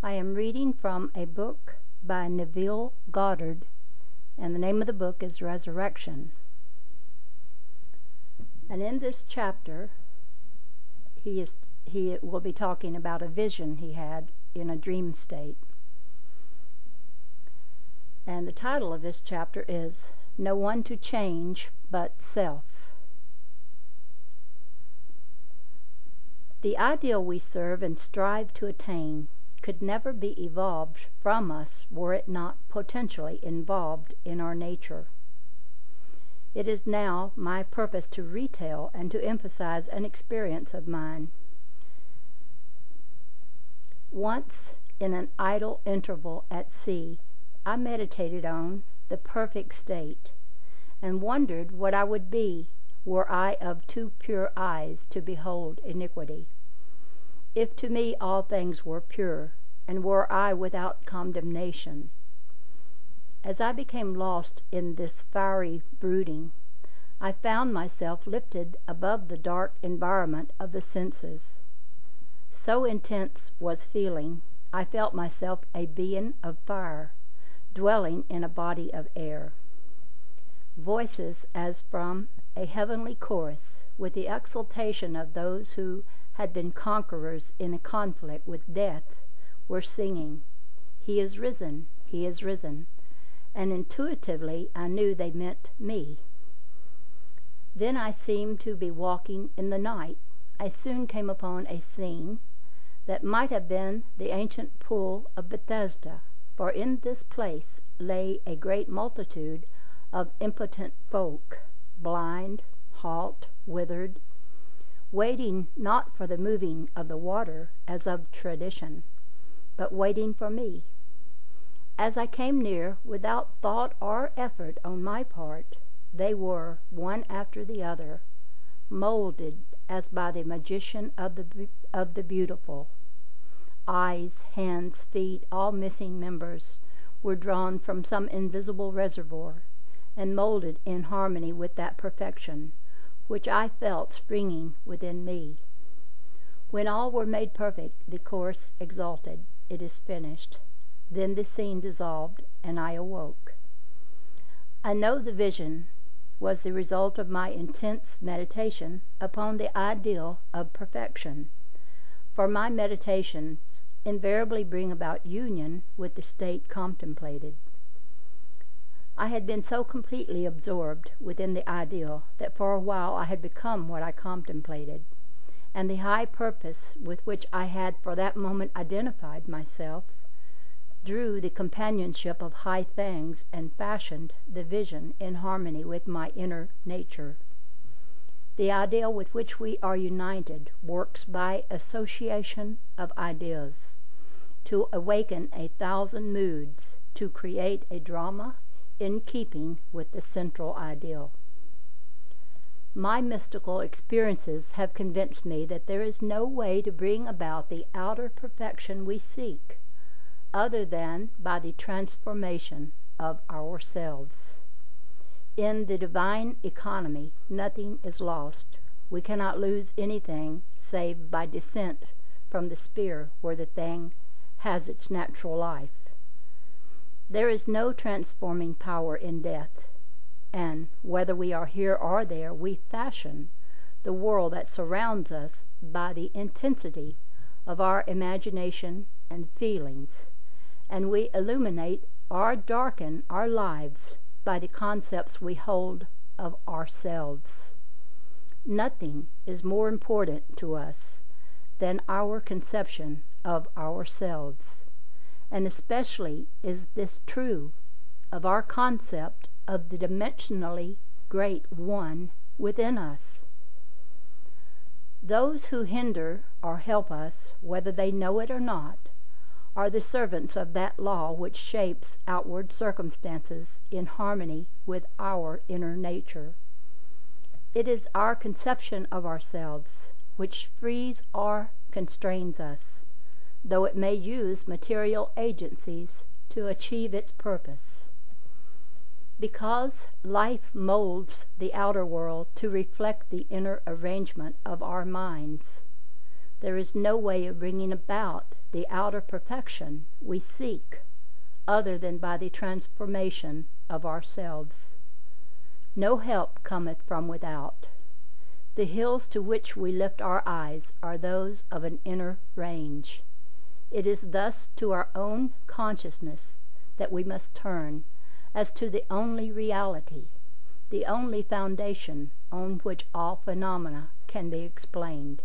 I am reading from a book by Neville Goddard, and the name of the book is Resurrection. And in this chapter, he will be talking about a vision he had in a dream state. And the title of this chapter is No One to Change But Self. The ideal we serve and strive to attain could never be evolved from us were it not potentially involved in our nature. It is now my purpose to retell and to emphasize an experience of mine. Once, in an idle interval at sea, I meditated on the perfect state, and wondered what I would be were I of too pure eyes to behold iniquity. If to me all things were pure, and were I without condemnation. As I became lost in this fiery brooding, I found myself lifted above the dark environment of the senses. So intense was feeling, I felt myself a being of fire, dwelling in a body of air. Voices as from a heavenly chorus, with the exultation of those who had been conquerors in a conflict with death, were singing, "He is risen, he is risen," and intuitively I knew they meant me. Then I seemed to be walking in the night. I soon came upon a scene that might have been the ancient pool of Bethesda, for in this place lay a great multitude of impotent folk, blind, halt, withered, waiting not for the moving of the water as of tradition, but waiting for me. As I came near, without thought or effort on my part, they were, one after the other, molded as by the magician of the beautiful. Eyes, hands, feet, all missing members, were drawn from some invisible reservoir, and molded in harmony with that perfection which I felt springing within me. When all were made perfect, the chorus exulted, "It is finished." Then the scene dissolved, and I awoke. I know the vision was the result of my intense meditation upon the ideal of perfection, for my meditations invariably bring about union with the state contemplated. I had been so completely absorbed within the ideal that for a while I had become what I contemplated, and the high purpose with which I had for that moment identified myself drew the companionship of high things and fashioned the vision in harmony with my inner nature. The ideal with which we are united works by association of ideas to awaken 1,000 moods, to create a drama in keeping with the central ideal. My mystical experiences have convinced me that there is no way to bring about the outer perfection we seek other than by the transformation of ourselves. In the divine economy, nothing is lost. We cannot lose anything save by descent from the sphere where the thing has its natural life. There is no transforming power in death, and whether we are here or there, we fashion the world that surrounds us by the intensity of our imagination and feelings, and we illuminate or darken our lives by the concepts we hold of ourselves. Nothing is more important to us than our conception of ourselves, and especially is this true of our concept of the dimensionally great one within us. Those who hinder or help us, whether they know it or not, are the servants of that law which shapes outward circumstances in harmony with our inner nature. It is our conception of ourselves which frees or constrains us, though it may use material agencies to achieve its purpose. Because life molds the outer world to reflect the inner arrangement of our minds, there is no way of bringing about the outer perfection we seek other than by the transformation of ourselves. No help cometh from without. The hills to which we lift our eyes are those of an inner range. It is thus to our own consciousness that we must turn, as to the only reality, the only foundation on which all phenomena can be explained.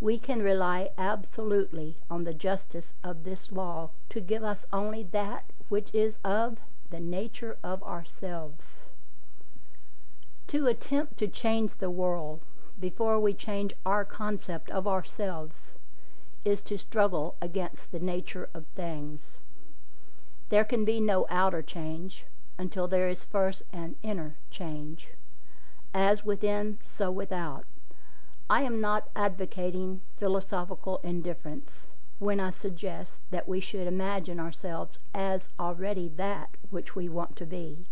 We can rely absolutely on the justice of this law to give us only that which is of the nature of ourselves. To attempt to change the world before we change our concept of ourselves is to struggle against the nature of things. There can be no outer change until there is first an inner change. As within, so without. I am not advocating philosophical indifference when I suggest that we should imagine ourselves as already that which we want to be,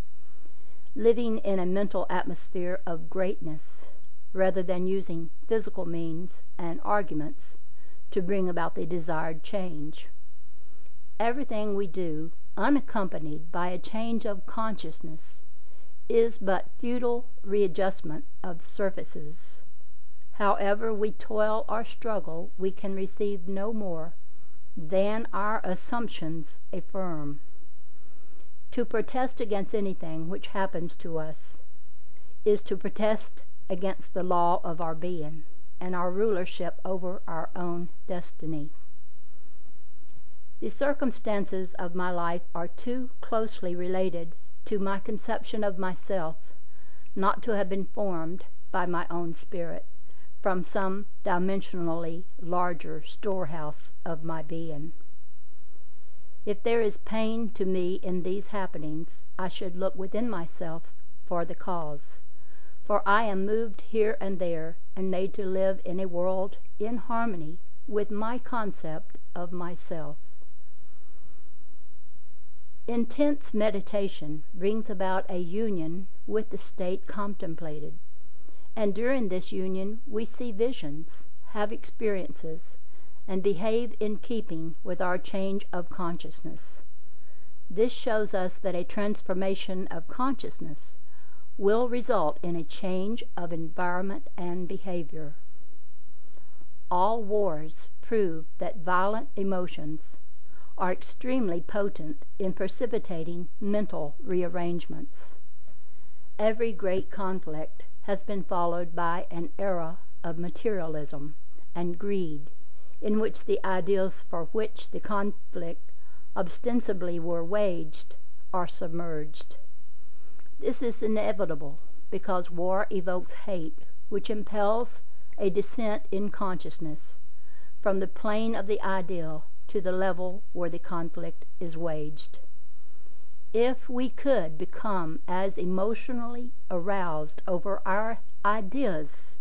living in a mental atmosphere of greatness, rather than using physical means and arguments to bring about the desired change. Everything we do, unaccompanied by a change of consciousness, is but futile readjustment of surfaces. However we toil or struggle, we can receive no more than our assumptions affirm. To protest against anything which happens to us is to protest against the law of our being and our rulership over our own destiny. The circumstances of my life are too closely related to my conception of myself not to have been formed by my own spirit from some dimensionally larger storehouse of my being. If there is pain to me in these happenings, I should look within myself for the cause, for I am moved here and there and made to live in a world in harmony with my concept of myself. Intense meditation brings about a union with the state contemplated, and during this union we see visions, have experiences, and behave in keeping with our change of consciousness. This shows us that a transformation of consciousness will result in a change of environment and behavior. All wars prove that violent emotions are extremely potent in precipitating mental rearrangements. Every great conflict has been followed by an era of materialism and greed, in which the ideals for which the conflict ostensibly were waged are submerged. This is inevitable because war evokes hate, which impels a descent in consciousness from the plane of the ideal to the level where the conflict is waged. If we could become as emotionally aroused over our ideas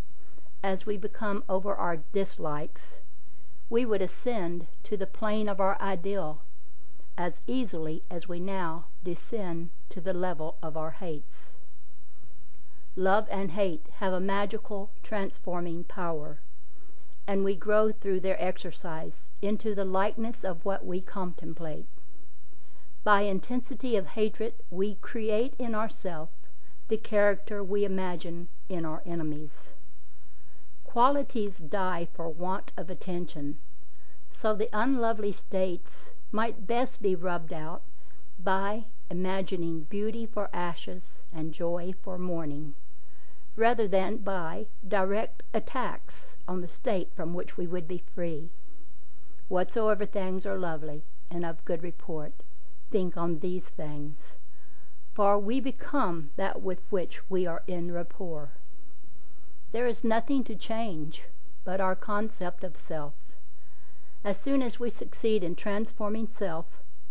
as we become over our dislikes, we would ascend to the plane of our ideal as easily as we now descend to the level of our hates. Love and hate have a magical transforming power, and we grow through their exercise into the likeness of what we contemplate. By intensity of hatred, we create in ourselves the character we imagine in our enemies. Qualities die for want of attention, so the unlovely states might best be rubbed out by imagining beauty for ashes and joy for mourning, rather than by direct attacks on the state from which we would be free. Whatsoever things are lovely and of good report, think on these things, for we become that with which we are in rapport. There is nothing to change but our concept of self. As soon as we succeed in transforming self,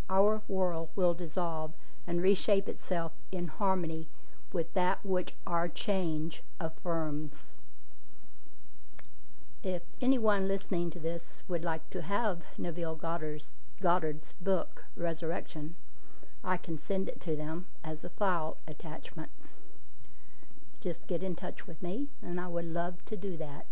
our world will dissolve and reshape itself in harmony with that which our change affirms. If anyone listening to this would like to have Neville Goddard's book, Resurrection, I can send it to them as a file attachment. Just get in touch with me, and I would love to do that.